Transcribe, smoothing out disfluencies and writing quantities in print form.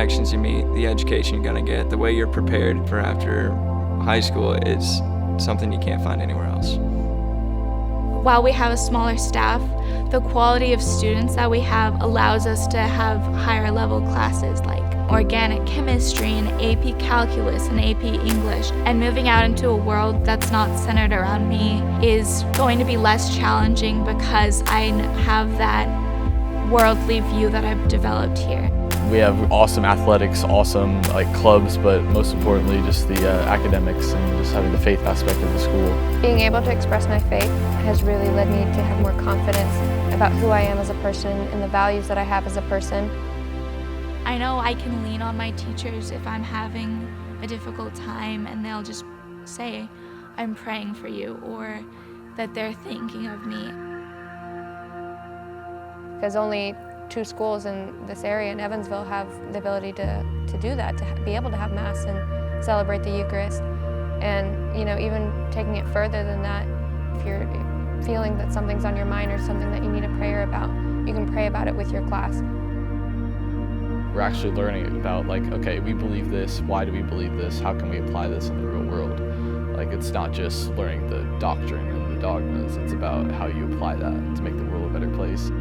connections you meet, the education you're going to get, the way you're prepared for after high school is something you can't find anywhere else. While we have a smaller staff, the quality of students that we have allows us to have higher level classes like organic chemistry and AP calculus and AP English. And moving out into a world that's not centered around me is going to be less challenging because I have that worldly view that I've developed here. We have awesome athletics, awesome clubs, but most importantly just the academics and just having the faith aspect of the school. Being able to express my faith has really led me to have more confidence about who I am as a person and the values that I have as a person. I know I can lean on my teachers if I'm having a difficult time and they'll just say, "I'm praying for you," or that they're thinking of me. Because only 2 schools in this area in Evansville have the ability to do that, to be able to have Mass and celebrate the Eucharist. And even taking it further than that, if you're feeling that something's on your mind or something that you need a prayer about, you can pray about it with your class. We're actually learning about okay, we believe this, why do we believe this, how can we apply this in the real world? It's not just learning the doctrine and the dogmas, it's about how you apply that to make the world a better place.